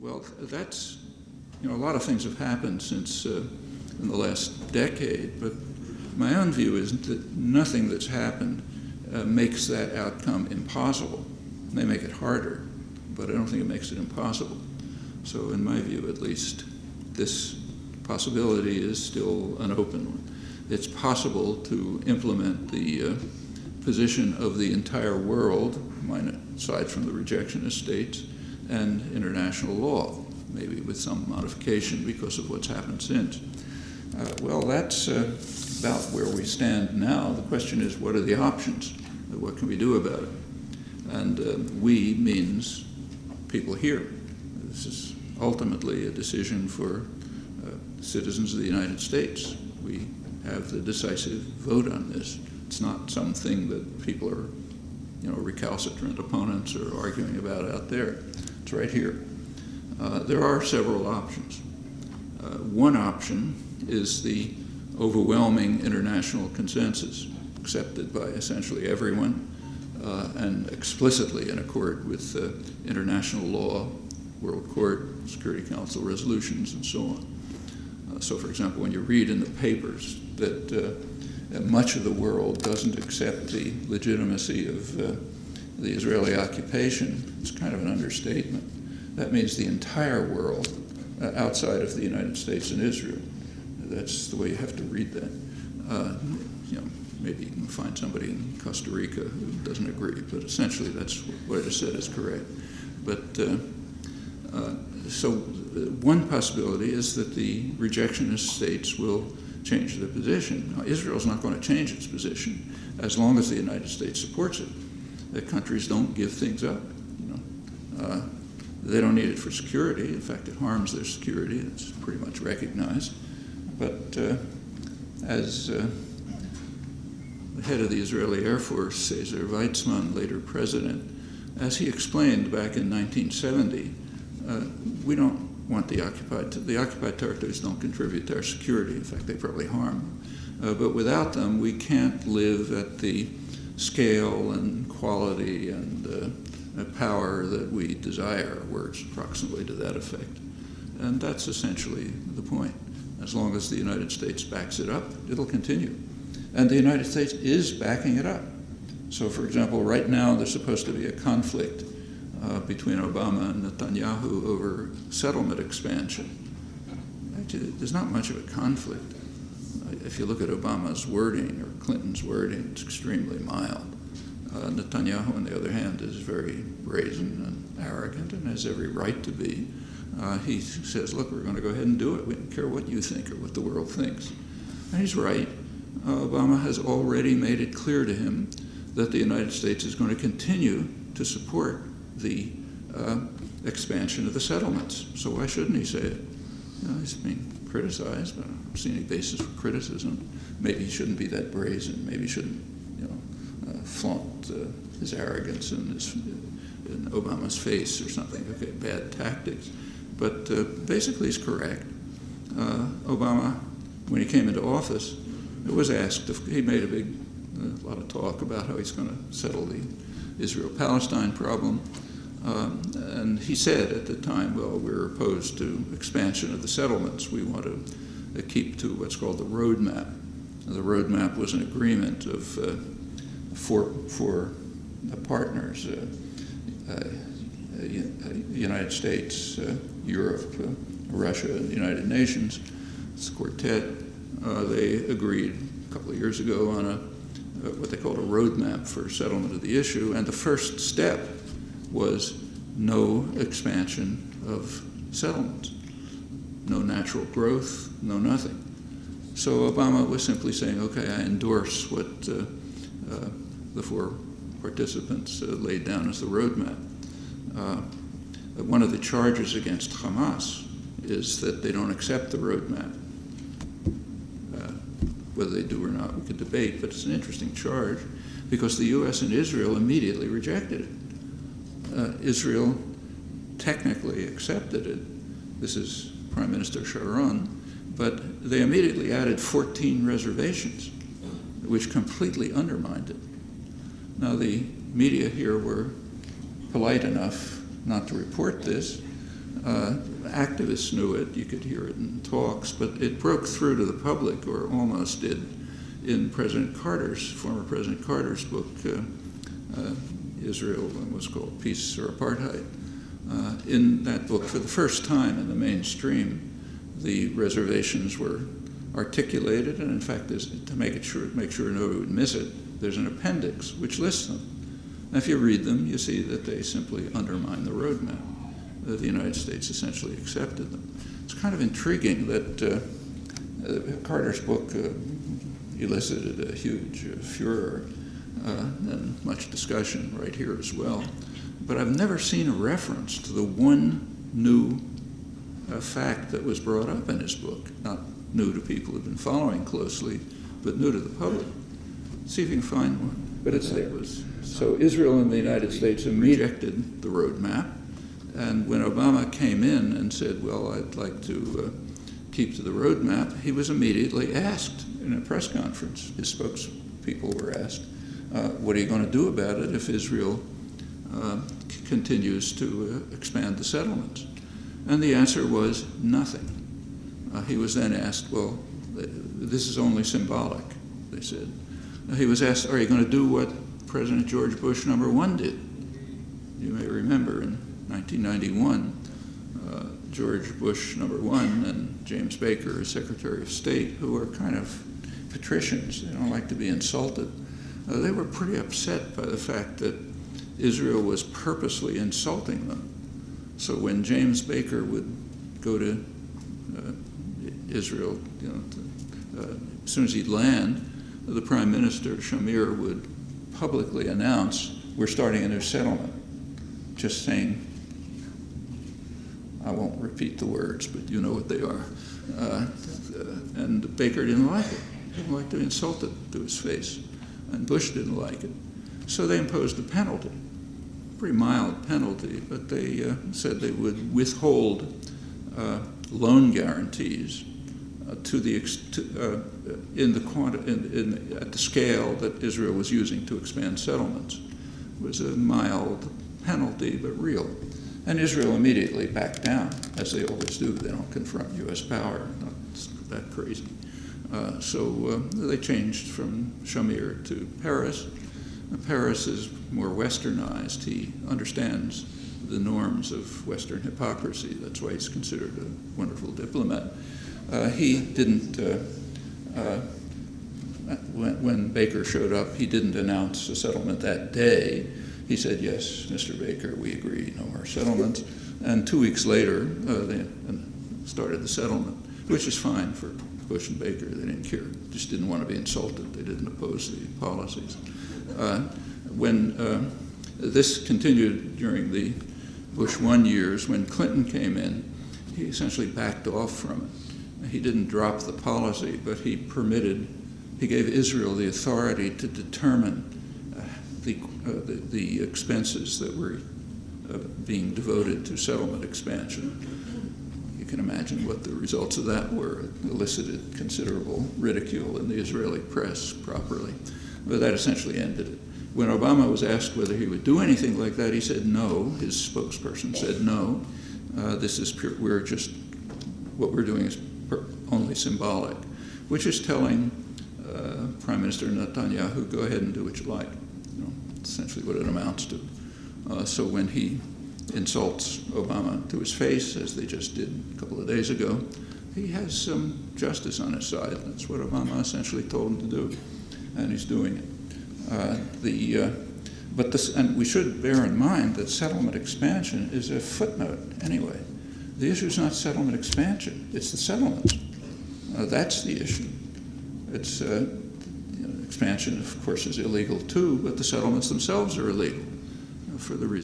Well, that's, a lot of things have happened since in the last decade, but my own view is that nothing that's happened makes that outcome impossible. It may make it harder, but I don't think it makes it impossible. So in my view, at least, this possibility is still an open one. It's possible to implement the position of the entire world, aside from the rejectionist states, and international law, maybe with some modification because of what's happened since. Well, that's about where we stand now. The question is, what are the options? What can we do about it? And we means people here. This is ultimately a decision for citizens of the United States. We have the decisive vote on this. It's not something that people are, recalcitrant opponents are arguing about out there. It's right here. There are several options. One option is the overwhelming international consensus accepted by essentially everyone and explicitly in accord with international law, World Court, Security Council resolutions, and so on. So, for example, when you read in the papers that much of the world doesn't accept the legitimacy of the Israeli occupation, it's kind of an understatement. That means the entire world outside of the United States and Israel. That's the way you have to read that. Maybe you can find somebody in Costa Rica who doesn't agree, but essentially that's what I just said is correct. But so one possibility is that the rejectionist states will change their position. Now, Israel's not going to change its position as long as the United States supports it. The countries don't give things up. They don't need it for security. In fact, it harms their security. It's pretty much recognized. But as the head of the Israeli Air Force, Cesar Weizmann, later president, as he explained back in 1970, we don't want the occupied territories don't contribute to our security. In fact, they probably harm. But without them, we can't live at the scale and quality and power that we desire, words approximately to that effect. And that's essentially the point. As long as the United States backs it up, it'll continue. And the United States is backing it up. So, for example, right now there's supposed to be a conflict between Obama and Netanyahu over settlement expansion. Actually, there's not much of a conflict. If you look at Obama's wording or Clinton's wording, it's extremely mild. Netanyahu, on the other hand, is very brazen and arrogant and has every right to be. He says, look, we're going to go ahead and do it. We don't care what you think or what the world thinks. And he's right. Obama has already made it clear to him that the United States is going to continue to support the expansion of the settlements. So why shouldn't he say it? He's being criticized, but I don't see any basis for criticism. Maybe he shouldn't be that brazen. Maybe he shouldn't, flaunt his arrogance in Obama's face or something. Okay, bad tactics. But basically he's correct. Obama, when he came into office, it was asked if he made a lot of talk about how he's going to settle the Israel-Palestine problem. And he said at the time, well, we're opposed to expansion of the settlements. We want to keep to what's called the roadmap. The roadmap was an agreement of four partners, United States, Europe, Russia, and the United Nations. It's a quartet. They agreed a couple of years ago on what they called a roadmap for settlement of the issue, and the first step was no expansion of settlements, no natural growth, no nothing. So Obama was simply saying, okay, I endorse what the four participants laid down as the roadmap. One of the charges against Hamas is that they don't accept the roadmap. Whether they do or not, we could debate, but it's an interesting charge because the U.S. and Israel immediately rejected it. Israel technically accepted it. This is Prime Minister Sharon, but they immediately added 14 reservations, which completely undermined it. Now, the media here were polite enough not to report this, Activists knew it. You could hear it in talks, but it broke through to the public, or almost did, in former President Carter's book, Israel, was called Peace or Apartheid. In that book, for the first time in the mainstream, the reservations were articulated, and in fact, to make sure nobody would miss it, there's an appendix which lists them. And if you read them, you see that they simply undermine the roadmap. The United States essentially accepted them. It's kind of intriguing that Carter's book elicited a huge furor and much discussion right here as well. But I've never seen a reference to the one new fact that was brought up in his book, not new to people who've been following closely, but new to the public. See if you can find one. But it's there. So Israel and the United States rejected the roadmap, and when Obama came in and said, well, I'd like to keep to the roadmap, he was immediately asked in a press conference. His spokespeople were asked, what are you going to do about it if Israel continues to expand the settlements? And the answer was nothing. He was then asked, well, this is only symbolic, they said. He was asked, are you going to do what President George Bush #1 did? You may remember in 1991, George Bush #1 and James Baker, as Secretary of State, who were kind of patricians, they don't like to be insulted, they were pretty upset by the fact that Israel was purposely insulting them. So when James Baker would go to Israel, as soon as he'd land, the Prime Minister, Shamir, would publicly announce, we're starting a new settlement, just saying, I won't repeat the words, but you know what they are. And Baker didn't like it. He didn't like to be insulted to his face. And Bush didn't like it. So they imposed a penalty, pretty mild penalty, but they said they would withhold loan guarantees at the scale that Israel was using to expand settlements. It was a mild penalty, but real. And Israel immediately backed down, as they always do. They don't confront U.S. power, not that crazy. So they changed from Shamir to Peres. Peres is more westernized. He understands the norms of Western hypocrisy. That's why he's considered a wonderful diplomat. He didn't, when Baker showed up, he didn't announce a settlement that day. He said, yes, Mr. Baker, we agree, no more settlements. And 2 weeks later, they started the settlement, which is fine for Bush and Baker. They didn't care, just didn't want to be insulted. They didn't oppose the policies. When this continued during the Bush 1 years, when Clinton came in, he essentially backed off from it. He didn't drop the policy, but he gave Israel the authority to determine the expenses that were being devoted to settlement expansion. You can imagine what the results of that were. It elicited considerable ridicule in the Israeli press properly, but that essentially ended it. When Obama was asked whether he would do anything like that, he said no. His spokesperson said no. This is pure, what we're doing is only symbolic, which is telling Prime Minister Netanyahu, go ahead and do what you like. Essentially what it amounts to. So when he insults Obama to his face, as they just did a couple of days ago, he has some justice on his side. That's what Obama essentially told him to do, and he's doing it. And we should bear in mind that settlement expansion is a footnote anyway. The issue is not settlement expansion, it's the settlements. That's the issue. It's expansion, of course, is illegal too, but the settlements themselves are illegal for the reason.